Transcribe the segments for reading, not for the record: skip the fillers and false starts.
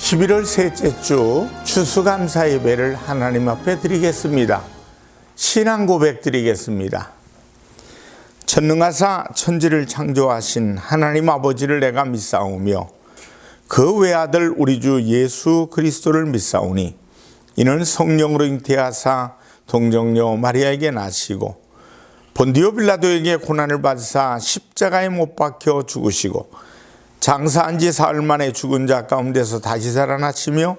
11월 셋째 주 추수감사 예배를 하나님 앞에 드리겠습니다. 신앙 고백 드리겠습니다. 전능하사 천지를 창조하신 하나님 아버지를 내가 믿사오며 그 외아들 우리 주 예수 그리스도를 믿사오니 이는 성령으로 잉태하사 동정녀 마리아에게 나시고 본디오 빌라도에게 고난을 받으사 십자가에 못 박혀 죽으시고 장사한 지 사흘 만에 죽은 자 가운데서 다시 살아나시며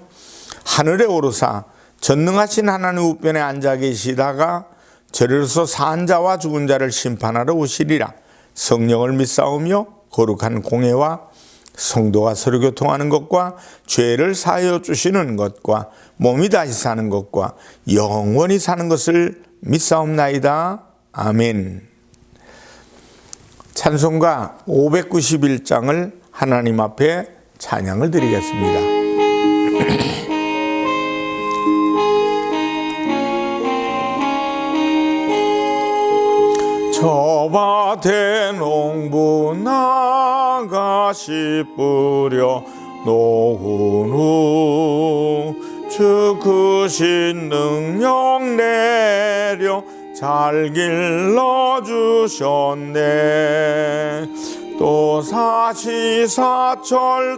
하늘에 오르사 전능하신 하나님 우편에 앉아 계시다가 저리로서 산 자와 죽은 자를 심판하러 오시리라. 성령을 믿사오며 거룩한 공회와 성도가 서로 교통하는 것과 죄를 사하여 주시는 것과 몸이 다시 사는 것과 영원히 사는 것을 믿사옵나이다. 아멘. 찬송가 591장을 하나님 앞에 찬양을 드리겠습니다. 저 밭에 농부 나가시 뿌려 놓은 후 주 크신 능력 내려 잘 길러주셨네. 또 사시사철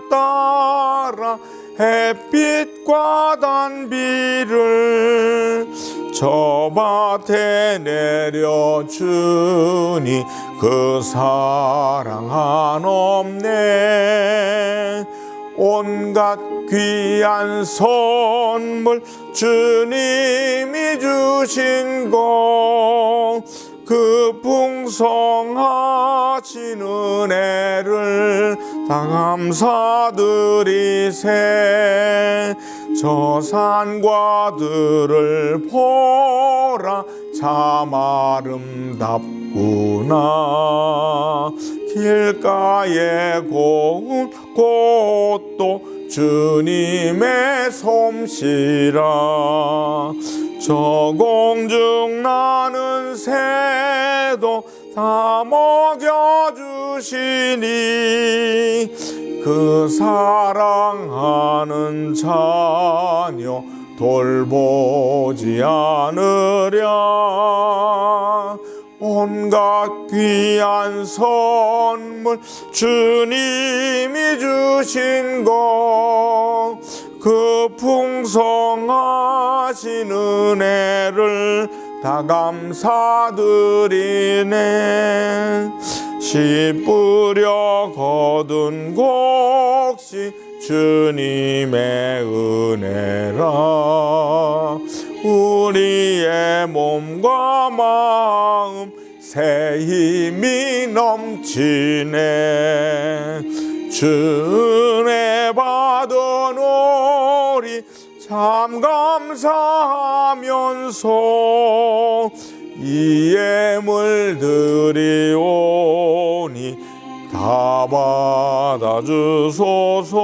따라 햇빛과 단비를 저 밭에 내려주니 그 사랑 한없네. 온갖 귀한 선물 주님이 주신 것 그 풍성하신 은혜를 다 감사드리세. 저 산과 들을 보라 참 아름답구나. 길가에 고운 꽃도 주님의 솜씨라. 저 공중 나는 새도 다 먹여주시니 그 사랑하는 자녀 돌보지 않으랴. 온갖 귀한 선물 주님이 주신 것 그 풍성하신 은혜를 다 감사드리네. 씨 뿌려 거둔 곡식 주님의 은혜라. 우리의 몸과 마음 새 힘이 넘치네. 주 은혜 받은 우리 참 감사하면서 이 예물 드리오니 다 받아주소서.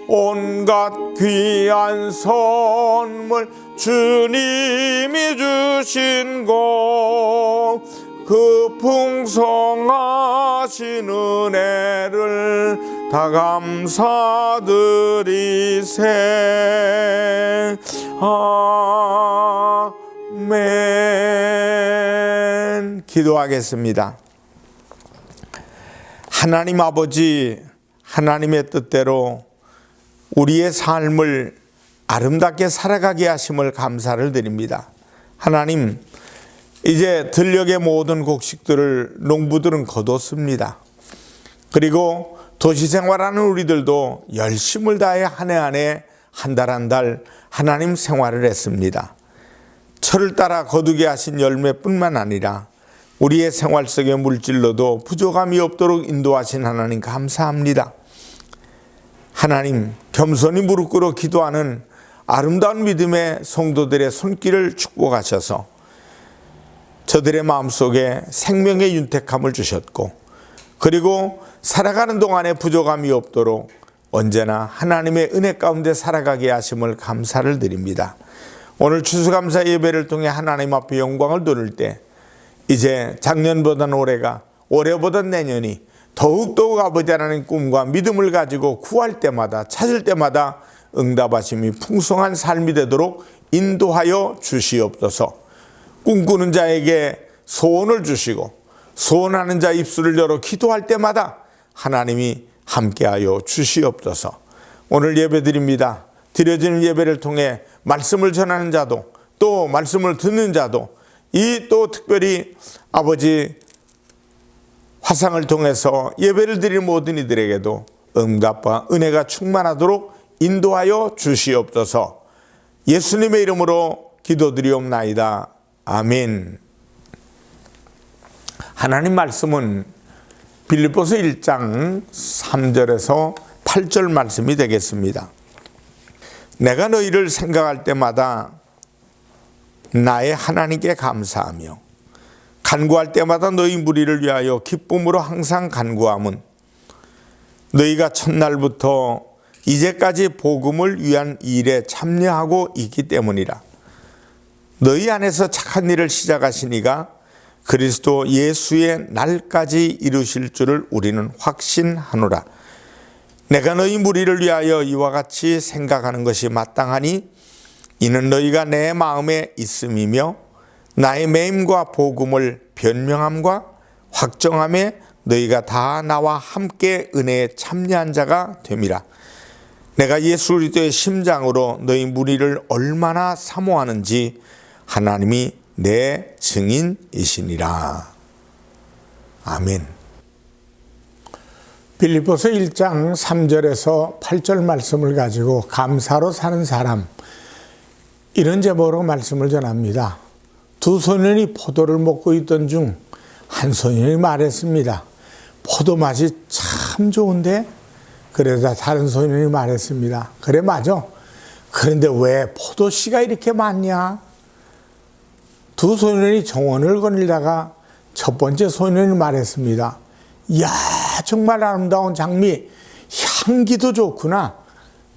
온갖 귀한 선물 주님이 주신 것 그 풍성하신 은혜를 다 감사드리세. 아멘. 기도하겠습니다. 하나님 아버지, 하나님의 뜻대로 우리의 삶을 아름답게 살아가게 하심을 감사를 드립니다. 하나님, 이제 들녘의 모든 곡식들을 농부들은 거뒀습니다. 그리고 도시생활하는 우리들도 열심을 다해 한 해 한 해 한 달 한 달 하나님 생활을 했습니다. 철을 따라 거두게 하신 열매뿐만 아니라 우리의 생활 속의 물질로도 부족함이 없도록 인도하신 하나님 감사합니다. 하나님, 겸손히 무릎 꿇어 기도하는 아름다운 믿음의 성도들의 손길을 축복하셔서 저들의 마음속에 생명의 윤택함을 주셨고, 그리고 살아가는 동안에 부족함이 없도록 언제나 하나님의 은혜 가운데 살아가게 하심을 감사를 드립니다. 오늘 추수감사 예배를 통해 하나님 앞에 영광을 돌릴 때 이제 작년보다는 올해가, 올해보다 내년이 더욱더욱 아버지 하나님 꿈과 믿음을 가지고 구할 때마다 찾을 때마다 응답하심이 풍성한 삶이 되도록 인도하여 주시옵소서. 꿈꾸는 자에게 소원을 주시고 소원하는 자 입술을 열어 기도할 때마다 하나님이 함께하여 주시옵소서. 오늘 예배드립니다. 드려지는 예배를 통해 말씀을 전하는 자도 또 말씀을 듣는 자도 이 또 특별히 아버지 화상을 통해서 예배를 드리는 모든 이들에게도 응답과 은혜가 충만하도록 인도하여 주시옵소서. 예수님의 이름으로 기도드리옵나이다. 아멘. 하나님 말씀은 빌립보서 1장 3절에서 8절 말씀이 되겠습니다. 내가 너희를 생각할 때마다 나의 하나님께 감사하며 간구할 때마다 너희 무리를 위하여 기쁨으로 항상 간구함은 너희가 첫날부터 이제까지 복음을 위한 일에 참여하고 있기 때문이라. 너희 안에서 착한 일을 시작하신 이가 그리스도 예수의 날까지 이루실 줄을 우리는 확신하노라. 내가 너희 무리를 위하여 이와 같이 생각하는 것이 마땅하니 이는 너희가 내 마음에 있음이며 나의 매임과 복음을 변명함과 확정함에 너희가 다 나와 함께 은혜에 참여한 자가 됨이라. 내가 예수 그리스도의 심장으로 너희 무리를 얼마나 사모하는지 하나님이 내 증인이시니라. 아멘. 빌립보서 1장 3절에서 8절 말씀을 가지고 감사로 사는 사람, 이런 제목으로 말씀을 전합니다. 두 소년이 포도를 먹고 있던 중 한 소년이 말했습니다. 포도 맛이 참 좋은데? 그러자 다른 소년이 말했습니다. 그래, 맞아. 그런데 왜 포도씨가 이렇게 많냐? 두 소년이 정원을 거닐다가 첫 번째 소년이 말했습니다. 이야, 정말 아름다운 장미, 향기도 좋구나.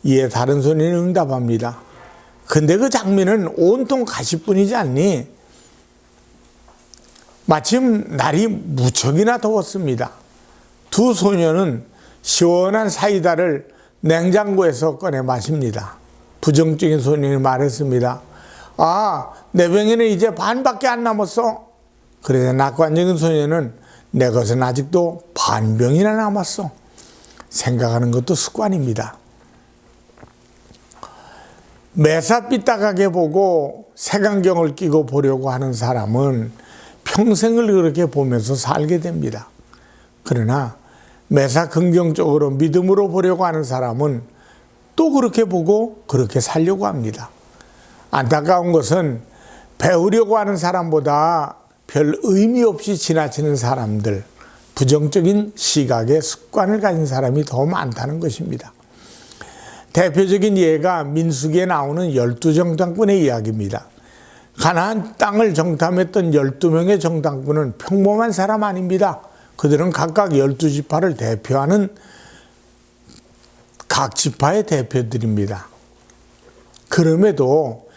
이에 다른 소년이 응답합니다. 근데 그 장미는 온통 가시뿐이지 않니? 마침 날이 무척이나 더웠습니다. 두 소년은 시원한 사이다를 냉장고에서 꺼내 마십니다. 부정적인 소년이 말했습니다. 아, 내 병에는 이제 반밖에 안 남았어. 그래서 낙관적인 소년은 내 것은 아직도 반병이나 남았어. 생각하는 것도 습관입니다. 매사 삐딱하게 보고 색안경을 끼고 보려고 하는 사람은 평생을 그렇게 보면서 살게 됩니다. 그러나 매사 긍정적으로 믿음으로 보려고 하는 사람은 또 그렇게 보고 그렇게 살려고 합니다. 안타까운 것은 배우려고 하는 사람보다 별 의미 없이 지나치는 사람들, 부정적인 시각의 습관을 가진 사람이 더 많다는 것입니다. 대표적인 예가 민수기에 나오는 12정탐꾼의 이야기입니다. 가나안 땅을 정탐했던 12명의 정탐꾼은 평범한 사람 아닙니다. 그들은 각각 12지파를 대표하는 각 지파의 대표들입니다. 그럼에도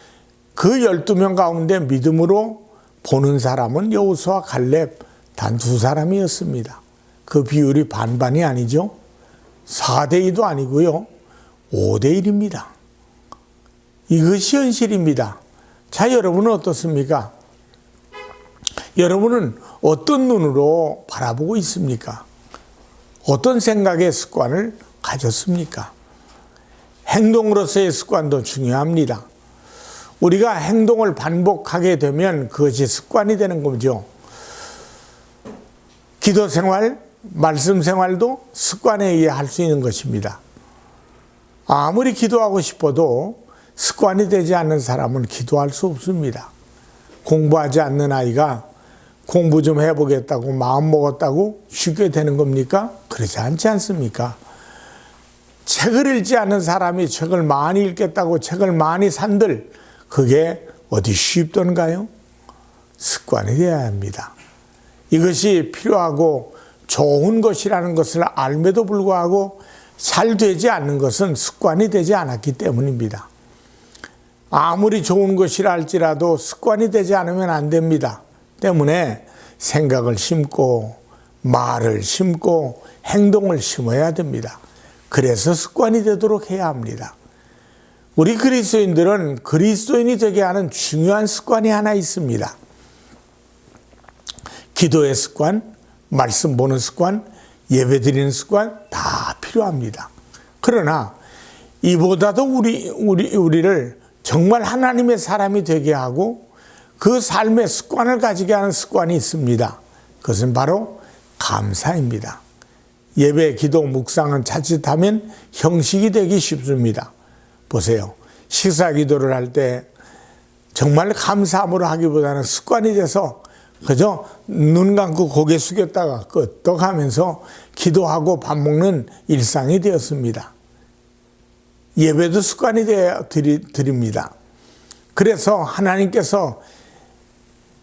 그 12명 가운데 믿음으로 보는 사람은 여호수아, 갈렙 단 두 사람이었습니다. 그 비율이 반반이 아니죠. 4대2도 아니고요. 5대1입니다. 이것이 현실입니다. 자, 여러분은 어떻습니까? 여러분은 어떤 눈으로 바라보고 있습니까? 어떤 생각의 습관을 가졌습니까? 행동으로서의 습관도 중요합니다. 우리가 행동을 반복하게 되면 그것이 습관이 되는 거죠. 기도 생활, 말씀 생활도 습관에 의해 할 수 있는 것입니다. 아무리 기도하고 싶어도 습관이 되지 않는 사람은 기도할 수 없습니다. 공부하지 않는 아이가 공부 좀 해보겠다고 마음 먹었다고 쉽게 되는 겁니까? 그렇지 않지 않습니까? 책을 읽지 않는 사람이 책을 많이 읽겠다고 책을 많이 산들, 그게 어디 쉽던가요? 습관이 되어야 합니다. 이것이 필요하고 좋은 것이라는 것을 알면도 불구하고 잘 되지 않는 것은 습관이 되지 않았기 때문입니다. 아무리 좋은 것이라 할지라도 습관이 되지 않으면 안 됩니다. 때문에 생각을 심고 말을 심고 행동을 심어야 됩니다. 그래서 습관이 되도록 해야 합니다. 우리 그리스도인들은 그리스도인이 되게 하는 중요한 습관이 하나 있습니다. 기도의 습관, 말씀 보는 습관, 예배 드리는 습관 다 필요합니다. 그러나 이보다도 우리를 정말 하나님의 사람이 되게 하고 그 삶의 습관을 가지게 하는 습관이 있습니다. 그것은 바로 감사입니다. 예배, 기도, 묵상은 자칫하면 형식이 되기 쉽습니다. 보세요. 식사 기도를 할 때 정말 감사함으로 하기보다는 습관이 돼서 그저 눈 감고 고개 숙였다가 끄떡 하면서 기도하고 밥 먹는 일상이 되었습니다. 예배도 습관이 되어 드립니다. 그래서 하나님께서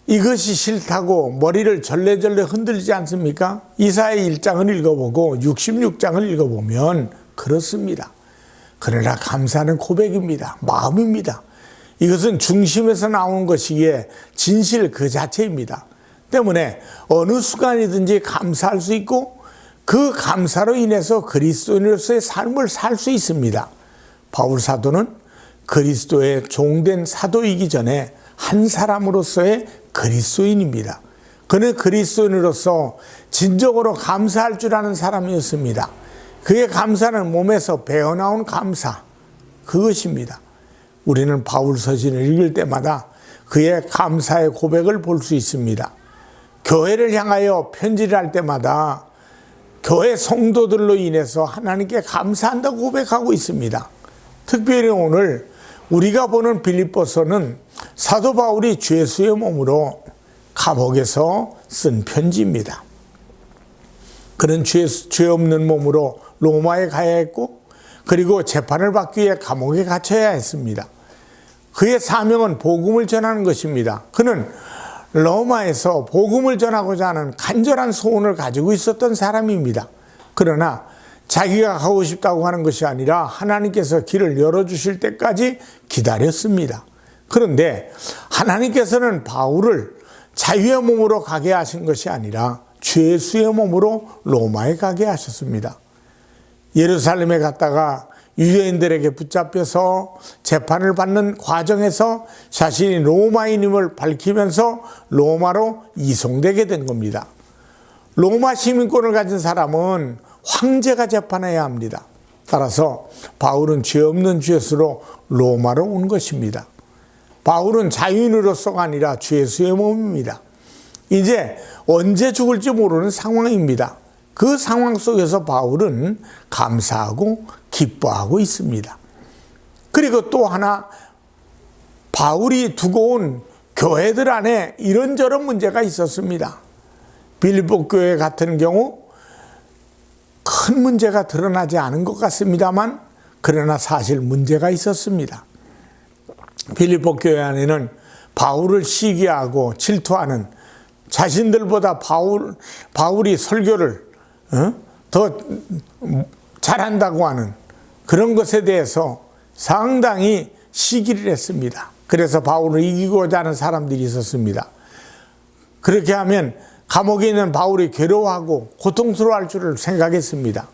이것이 싫다고 머리를 절레절레 흔들지 않습니까? 이사야 1장을 읽어보고 66장을 읽어보면 그렇습니다. 그러나 감사는 고백입니다. 마음입니다. 이것은 중심에서 나오는 것이기에 진실 그 자체입니다. 때문에 어느 순간이든지 감사할 수 있고 그 감사로 인해서 그리스도인으로서의 삶을 살 수 있습니다. 바울 사도는 그리스도의 종된 사도이기 전에 한 사람으로서의 그리스도인입니다. 그는 그리스도인으로서 진정으로 감사할 줄 아는 사람이었습니다. 그의 감사는 몸에서 배어나온 감사, 그것입니다. 우리는 바울 서신을 읽을 때마다 그의 감사의 고백을 볼 수 있습니다. 교회를 향하여 편지를 할 때마다 교회 성도들로 인해서 하나님께 감사한다고 고백하고 있습니다. 특별히 오늘 우리가 보는 빌립보서는 사도 바울이 죄수의 몸으로 감옥에서 쓴 편지입니다. 그는 죄 없는 몸으로 로마에 가야 했고 그리고 재판을 받기 위해 감옥에 갇혀야 했습니다. 그의 사명은 복음을 전하는 것입니다. 그는 로마에서 복음을 전하고자 하는 간절한 소원을 가지고 있었던 사람입니다. 그러나 자기가 가고 싶다고 하는 것이 아니라 하나님께서 길을 열어주실 때까지 기다렸습니다. 그런데 하나님께서는 바울을 자유의 몸으로 가게 하신 것이 아니라 죄수의 몸으로 로마에 가게 하셨습니다. 예루살렘에 갔다가 유대인들에게 붙잡혀서 재판을 받는 과정에서 자신이 로마인임을 밝히면서 로마로 이송되게 된 겁니다. 로마 시민권을 가진 사람은 황제가 재판해야 합니다. 따라서 바울은 죄 없는 죄수로 로마로 온 것입니다. 바울은 자유인으로서가 아니라 죄수의 몸입니다. 이제 언제 죽을지 모르는 상황입니다. 그 상황 속에서 바울은 감사하고 기뻐하고 있습니다. 그리고 또 하나 바울이 두고 온 교회들 안에 이런저런 문제가 있었습니다. 빌립보 교회 같은 경우 큰 문제가 드러나지 않은 것 같습니다만 그러나 사실 문제가 있었습니다. 빌립보 교회 안에는 바울을 시기하고 질투하는 자신들보다 바울이 설교를 더 잘한다고 하는 그런 것에 대해서 상당히 시기를 했습니다. 그래서 바울을 이기고자 하는 사람들이 있었습니다. 그렇게 하면 감옥에 있는 바울이 괴로워하고 고통스러워할 줄을 생각했습니다.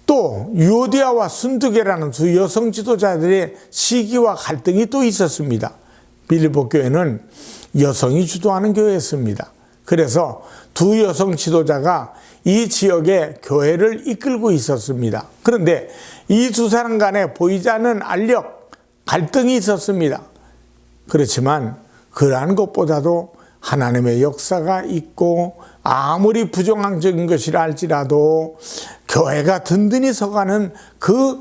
또 유오디아와 순두계라는 두 여성 지도자들의 시기와 갈등이 또 있었습니다. 빌립보 교회는 여성이 주도하는 교회였습니다. 그래서 두 여성 지도자가 이 지역의 교회를 이끌고 있었습니다. 그런데 이 두 사람 간에 보이지 않는 알력, 갈등이 있었습니다. 그렇지만 그러한 것보다도 하나님의 역사가 있고 아무리 부정적인 것이라 할지라도 교회가 든든히 서가는 그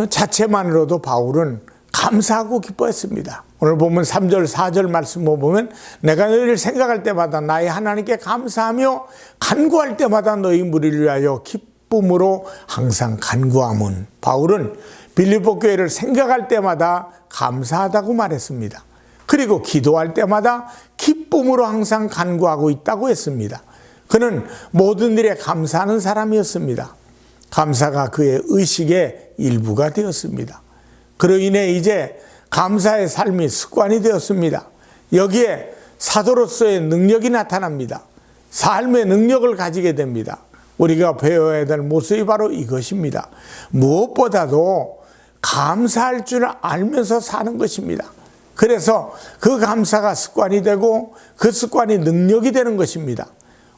자체만으로도 바울은 감사하고 기뻐했습니다. 오늘 보면 3절 4절 말씀을 보면 내가 너희를 생각할 때마다 나의 하나님께 감사하며 간구할 때마다 너희 무리를 위하여 기쁨으로 항상 간구함은, 바울은 빌립보 교회를 생각할 때마다 감사하다고 말했습니다. 그리고 기도할 때마다 기쁨으로 항상 간구하고 있다고 했습니다. 그는 모든 일에 감사하는 사람이었습니다. 감사가 그의 의식의 일부가 되었습니다. 그로 인해 이제 감사의 삶이 습관이 되었습니다. 여기에 사도로서의 능력이 나타납니다. 삶의 능력을 가지게 됩니다. 우리가 배워야 될 모습이 바로 이것입니다. 무엇보다도 감사할 줄 알면서 사는 것입니다. 그래서 그 감사가 습관이 되고 그 습관이 능력이 되는 것입니다.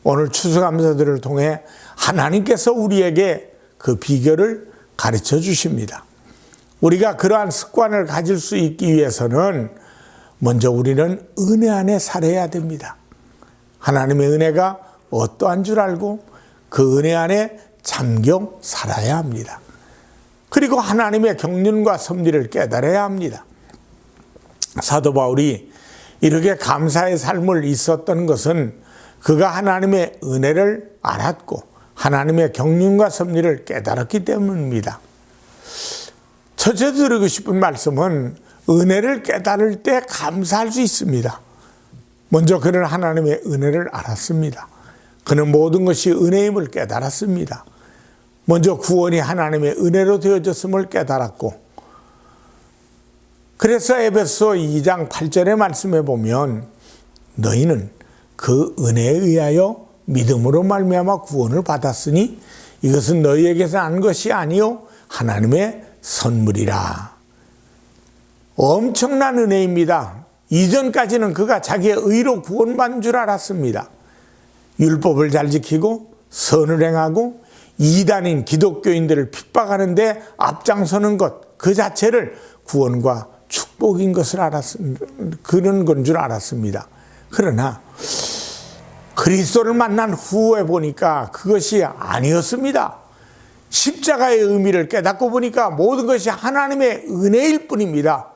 오늘 추수감사들을 통해 하나님께서 우리에게 그 비결을 가르쳐 주십니다. 우리가 그러한 습관을 가질 수 있기 위해서는 먼저 우리는 은혜 안에 살아야 됩니다. 하나님의 은혜가 어떠한 줄 알고 그 은혜 안에 잠겨 살아야 합니다. 그리고 하나님의 경륜과 섭리를 깨달아야 합니다. 사도 바울이 이렇게 감사의 삶을 있었던 것은 그가 하나님의 은혜를 알았고 하나님의 경륜과 섭리를 깨달았기 때문입니다. 첫째 드리고 싶은 말씀은 은혜를 깨달을 때 감사할 수 있습니다. 먼저 그는 하나님의 은혜를 알았습니다. 그는 모든 것이 은혜임을 깨달았습니다. 먼저 구원이 하나님의 은혜로 되어졌음을 깨달았고, 그래서 에베소 2장 8절의 말씀에 보면 너희는 그 은혜에 의하여 믿음으로 말미암아 구원을 받았으니 이것은 너희에게서 난 것이 아니요 하나님의 선물이라. 엄청난 은혜입니다. 이전까지는 그가 자기의 의로 구원받은 줄 알았습니다. 율법을 잘 지키고 선을 행하고 이단인 기독교인들을 핍박하는데 앞장서는 것 그 자체를 구원과 축복인 것을 그런 건 줄 알았습니다. 그러나 그리스도를 만난 후에 보니까 그것이 아니었습니다. 십자가의 의미를 깨닫고 보니까 모든 것이 하나님의 은혜일 뿐입니다.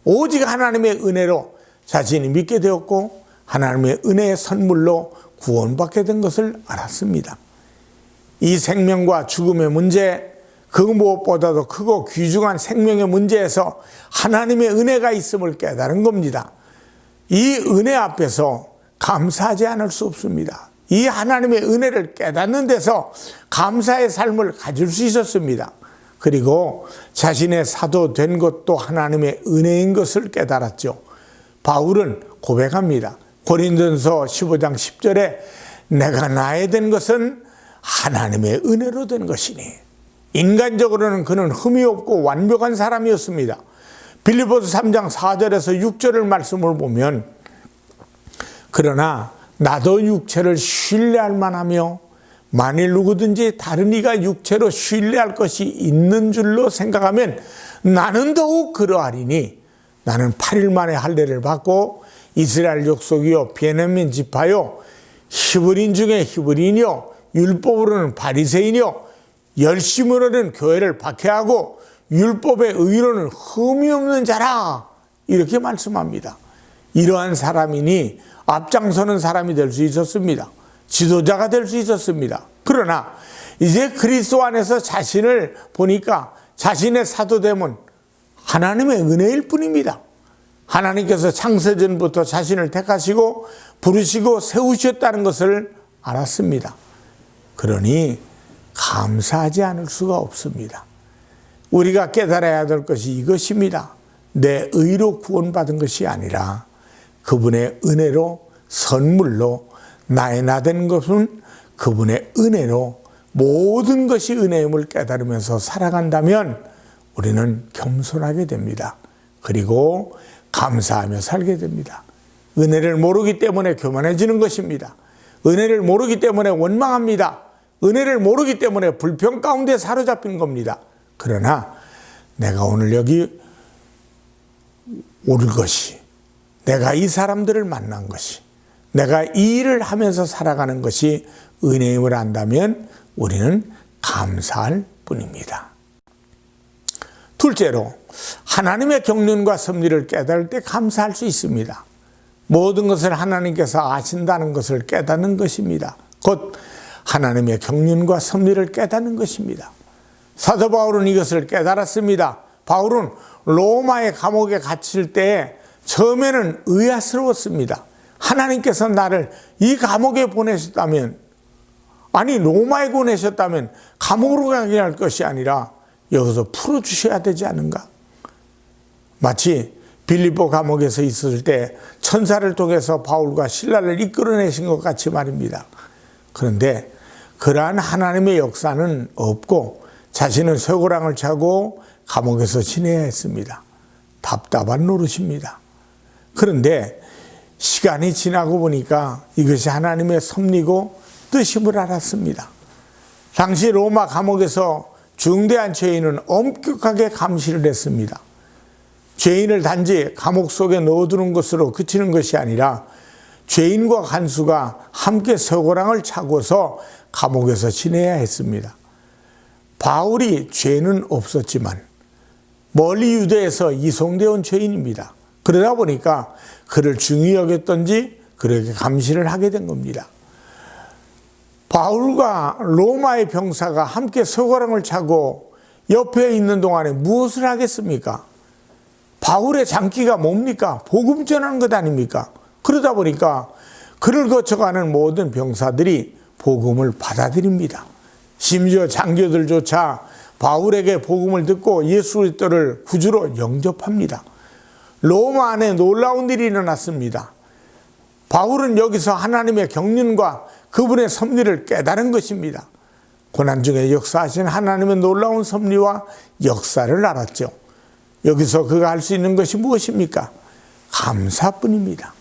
오직 하나님의 은혜로 자신이 믿게 되었고 하나님의 은혜의 선물로 구원받게 된 것을 알았습니다. 이 생명과 죽음의 문제, 그 무엇보다도 크고 귀중한 생명의 문제에서 하나님의 은혜가 있음을 깨달은 겁니다. 이 은혜 앞에서 감사하지 않을 수 없습니다. 이 하나님의 은혜를 깨닫는 데서 감사의 삶을 가질 수 있었습니다. 그리고 자신의 사도 된 것도 하나님의 은혜인 것을 깨달았죠. 바울은 고백합니다. 고린도전서 15장 10절에 내가 나에 된 것은 하나님의 은혜로 된 것이니. 인간적으로는 그는 흠이 없고 완벽한 사람이었습니다. 빌립보서 3장 4절에서 6절의 말씀을 보면 그러나 나도 육체를 신뢰할 만하며 만일 누구든지 다른 이가 육체로 신뢰할 것이 있는 줄로 생각하면 나는 더욱 그러하리니 나는 8일 만에 할례를 받고 이스라엘 족속이요 베냐민 지파요 히브리인 중에 히브리인이요 율법으로는 바리새인이요 열심으로는 교회를 박해하고 율법의 의로는 흠이 없는 자라 이렇게 말씀합니다. 이러한 사람이니 앞장서는 사람이 될 수 있었습니다. 지도자가 될 수 있었습니다. 그러나 이제 그리스도 안에서 자신을 보니까 자신의 사도됨은 하나님의 은혜일 뿐입니다. 하나님께서 창세전부터 자신을 택하시고 부르시고 세우셨다는 것을 알았습니다. 그러니 감사하지 않을 수가 없습니다. 우리가 깨달아야 될 것이 이것입니다. 내 의로 구원받은 것이 아니라 그분의 은혜로 선물로 나의 나된 것은 그분의 은혜로 모든 것이 은혜임을 깨달으면서 살아간다면 우리는 겸손하게 됩니다. 그리고 감사하며 살게 됩니다. 은혜를 모르기 때문에 교만해지는 것입니다. 은혜를 모르기 때문에 원망합니다. 은혜를 모르기 때문에 불평 가운데 사로잡힌 겁니다. 그러나 내가 오늘 여기 올 것이, 내가 이 사람들을 만난 것이, 내가 이 일을 하면서 살아가는 것이 은혜임을 안다면 우리는 감사할 뿐입니다. 둘째로 하나님의 경륜과 섭리를 깨달을 때 감사할 수 있습니다. 모든 것을 하나님께서 아신다는 것을 깨닫는 것입니다. 곧 하나님의 경륜과 섭리를 깨닫는 것입니다. 사도 바울은 이것을 깨달았습니다. 바울은 로마의 감옥에 갇힐 때 처음에는 의아스러웠습니다. 하나님께서 나를 이 감옥에 보내셨다면, 아니 로마에 보내셨다면 감옥으로 가게 할 것이 아니라 여기서 풀어주셔야 되지 않은가? 마치 빌립보 감옥에서 있을 때 천사를 통해서 바울과 실라를 이끌어내신 것 같이 말입니다. 그런데 그러한 하나님의 역사는 없고 자신은 쇠고랑을 차고 감옥에서 지내야 했습니다. 답답한 노릇입니다. 그런데 시간이 지나고 보니까 이것이 하나님의 섭리고 뜻임을 알았습니다. 당시 로마 감옥에서 중대한 죄인은 엄격하게 감시를 했습니다. 죄인을 단지 감옥 속에 넣어두는 것으로 그치는 것이 아니라 죄인과 간수가 함께 쇠고랑을 차고서 감옥에서 지내야 했습니다. 바울이 죄는 없었지만 멀리 유대에서 이송되어 온 죄인입니다. 그러다 보니까 그를 중히 여겼던지 그렇게 감시를 하게 된 겁니다. 바울과 로마의 병사가 함께 쇠고랑을 차고 옆에 있는 동안에 무엇을 하겠습니까? 바울의 장기가 뭡니까? 복음 전하는 것 아닙니까? 그러다 보니까 그를 거쳐가는 모든 병사들이 복음을 받아들입니다. 심지어 장교들조차 바울에게 복음을 듣고 예수 그리스도를 구주로 영접합니다. 로마 안에 놀라운 일이 일어났습니다. 바울은 여기서 하나님의 경륜과 그분의 섭리를 깨달은 것입니다. 고난 중에 역사하신 하나님의 놀라운 섭리와 역사를 알았죠. 여기서 그가 할 수 있는 것이 무엇입니까? 감사뿐입니다.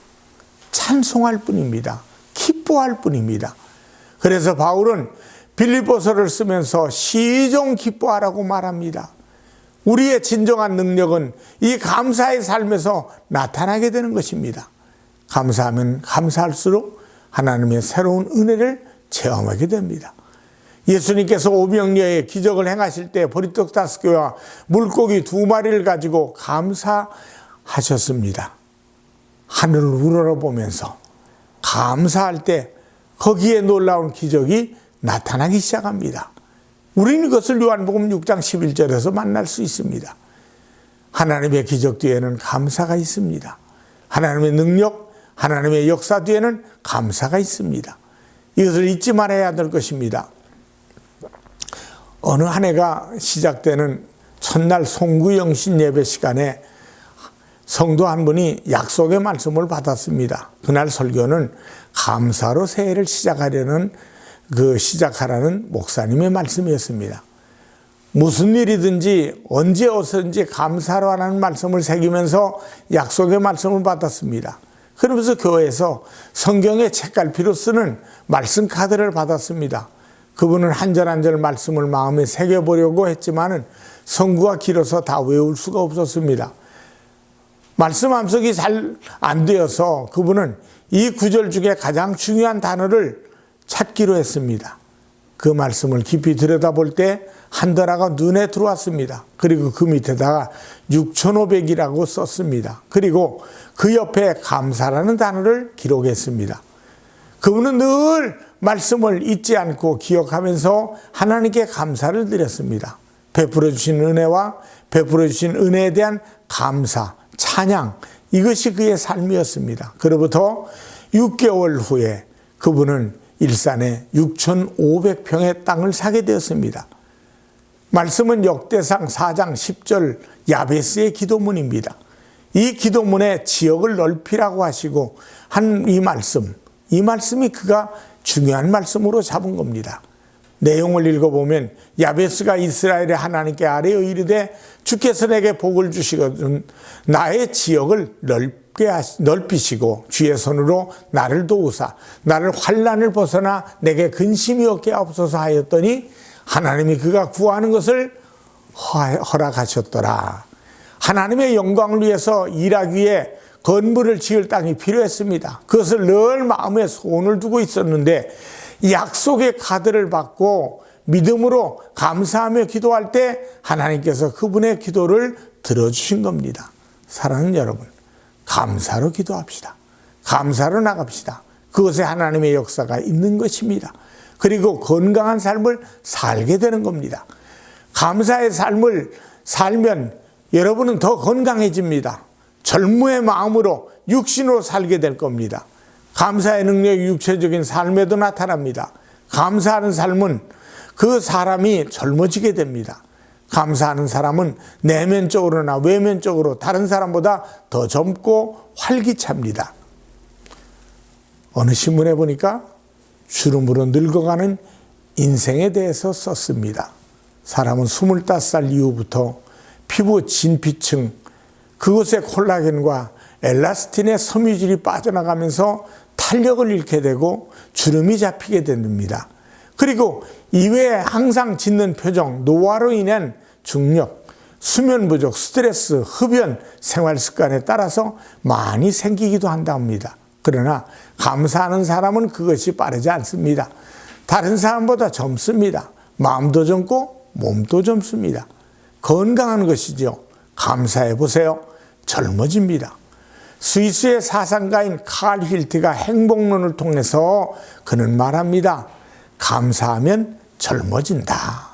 찬송할 뿐입니다. 기뻐할 뿐입니다. 그래서 바울은 빌립보서를 쓰면서 시종 기뻐하라고 말합니다. 우리의 진정한 능력은 이 감사의 삶에서 나타나게 되는 것입니다. 감사하면 감사할수록 하나님의 새로운 은혜를 체험하게 됩니다. 예수님께서 오병이어의 기적을 행하실 때 보리떡 5개와 물고기 2마리를 가지고 감사하셨습니다. 하늘을 우러러보면서 감사할 때 거기에 놀라운 기적이 나타나기 시작합니다. 우리는 그것을 요한복음 6장 11절에서 만날 수 있습니다. 하나님의 기적 뒤에는 감사가 있습니다. 하나님의 능력, 하나님의 역사 뒤에는 감사가 있습니다. 이것을 잊지 말아야 될 것입니다. 어느 한 해가 시작되는 첫날 송구영신 예배 시간에 성도 한 분이 약속의 말씀을 받았습니다. 그날 설교는 감사로 새해를 시작하라는 목사님의 말씀이었습니다. 무슨 일이든지 언제 어디서든지 감사로 하라는 말씀을 새기면서 약속의 말씀을 받았습니다. 그러면서 교회에서 성경의 책갈피로 쓰는 말씀 카드를 받았습니다. 그분은 한 절 한 절 말씀을 마음에 새겨보려고 했지만은 성구가 길어서 다 외울 수가 없었습니다. 말씀 암송이 잘 안 되어서 그분은 이 구절 중에 가장 중요한 단어를 찾기로 했습니다. 그 말씀을 깊이 들여다볼 때 한더라가 눈에 들어왔습니다. 그리고 그 밑에다가 6,500이라고 썼습니다. 그리고 그 옆에 감사라는 단어를 기록했습니다. 그분은 늘 말씀을 잊지 않고 기억하면서 하나님께 감사를 드렸습니다. 베풀어 주신 은혜와 베풀어 주신 은혜에 대한 감사, 찬양, 이것이 그의 삶이었습니다. 그로부터 6개월 후에 그분은 일산에 6,500평의 땅을 사게 되었습니다. 말씀은 역대상 4장 10절 야베스의 기도문입니다. 이 기도문의 지역을 넓히라고 하시고 한 이 말씀이 그가 중요한 말씀으로 잡은 겁니다. 내용을 읽어보면 야베스가 이스라엘의 하나님께 아뢰어 이르되 주께서 내게 복을 주시거든 나의 지역을 넓히시고 주의 손으로 나를 도우사 나를 환난을 벗어나 내게 근심이 없게 하옵소서 하였더니 하나님이 그가 구하는 것을 허락하셨더라. 하나님의 영광을 위해서 일하기 위해 건물을 지을 땅이 필요했습니다. 그것을 늘 마음에 소원을 두고 있었는데 약속의 카드를 받고 믿음으로 감사하며 기도할 때 하나님께서 그분의 기도를 들어주신 겁니다. 사랑하는 여러분, 감사로 기도합시다. 감사로 나갑시다. 그것에 하나님의 역사가 있는 것입니다. 그리고 건강한 삶을 살게 되는 겁니다. 감사의 삶을 살면 여러분은 더 건강해집니다. 젊음의 마음으로 육신으로 살게 될 겁니다. 감사의 능력이 육체적인 삶에도 나타납니다. 감사하는 삶은 그 사람이 젊어지게 됩니다. 감사하는 사람은 내면적으로나 외면적으로 다른 사람보다 더 젊고 활기찹니다. 어느 신문에 보니까 주름으로 늙어가는 인생에 대해서 썼습니다. 사람은 25살 이후부터 피부 진피층, 그곳의 콜라겐과 엘라스틴의 섬유질이 빠져나가면서 탄력을 잃게 되고 주름이 잡히게 됩니다. 그리고 이외에 항상 짓는 표정, 노화로 인한 중력, 수면 부족, 스트레스, 흡연, 생활 습관에 따라서 많이 생기기도 한답니다. 그러나 감사하는 사람은 그것이 빠르지 않습니다. 다른 사람보다 젊습니다. 마음도 젊고 몸도 젊습니다. 건강한 것이죠. 감사해 보세요. 젊어집니다. 스위스의 사상가인 칼 힐트가 행복론을 통해서 그는 말합니다. 감사하면 젊어진다.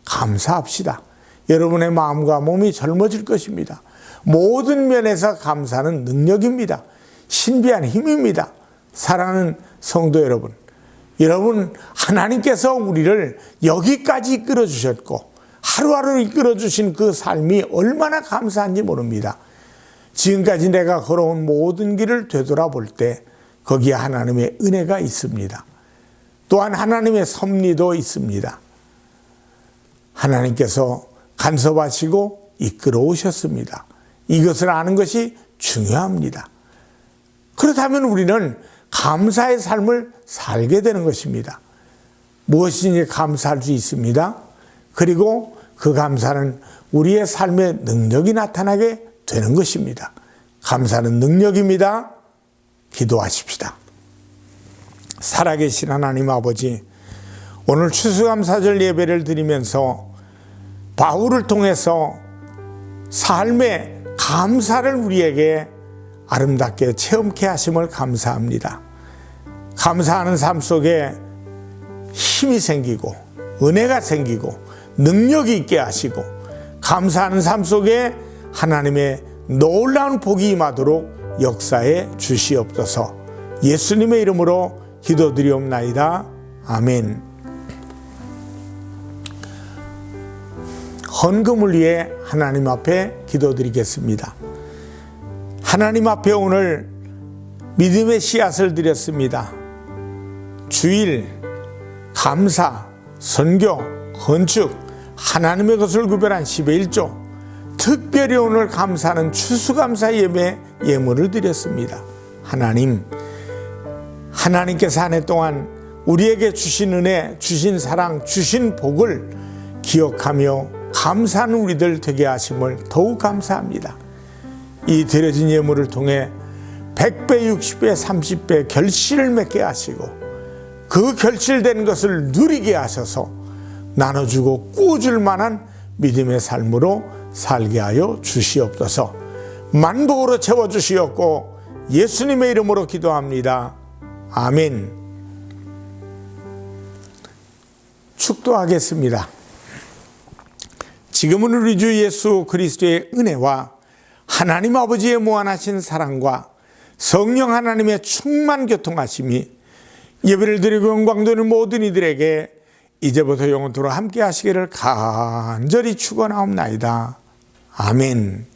감사합시다. 여러분의 마음과 몸이 젊어질 것입니다. 모든 면에서 감사는 능력입니다. 신비한 힘입니다. 사랑하는 성도 여러분, 여러분 하나님께서 우리를 여기까지 이끌어 주셨고 하루하루 이끌어 주신 그 삶이 얼마나 감사한지 모릅니다. 지금까지 내가 걸어온 모든 길을 되돌아볼 때 거기에 하나님의 은혜가 있습니다. 또한 하나님의 섭리도 있습니다. 하나님께서 간섭하시고 이끌어 오셨습니다. 이것을 아는 것이 중요합니다. 그렇다면 우리는 감사의 삶을 살게 되는 것입니다. 무엇이든지 감사할 수 있습니다. 그리고 그 감사는 우리의 삶에 능력이 나타나게 되는 것입니다. 감사는 능력입니다. 기도하십시다. 살아계신 하나님 아버지, 오늘 추수감사절 예배를 드리면서 바울을 통해서 삶의 감사를 우리에게 아름답게 체험케 하심을 감사합니다. 감사하는 삶 속에 힘이 생기고 은혜가 생기고 능력이 있게 하시고 감사하는 삶 속에 하나님의 놀라운 복이 임하도록 역사해 주시옵소서. 예수님의 이름으로 기도드리옵나이다. 아멘. 헌금을 위해 하나님 앞에 기도드리겠습니다. 하나님 앞에 오늘 믿음의 씨앗을 드렸습니다. 주일, 감사, 선교, 건축, 하나님의 것을 구별한 10의 1조, 특별히 오늘 감사하는 추수감사 예배 예물을 드렸습니다. 하나님, 하나님께서 한 해 동안 우리에게 주신 은혜, 주신 사랑, 주신 복을 기억하며 감사하는 우리들 되게 하심을 더욱 감사합니다. 이 드려진 예물을 통해 100배, 60배, 30배 결실을 맺게 하시고 그 결실된 것을 누리게 하셔서 나눠주고 꾸어줄 만한 믿음의 삶으로 살게 하여 주시옵소서. 만복으로 채워주시옵고 예수님의 이름으로 기도합니다. 아멘. 축도하겠습니다. 지금은 우리 주 예수 그리스도의 은혜와 하나님 아버지의 무한하신 사랑과 성령 하나님의 충만 교통하심이 예배를 드리고 영광 돌리는 모든 이들에게 이제부터 영원토록 함께 하시기를 간절히 축원하옵나이다. 아멘.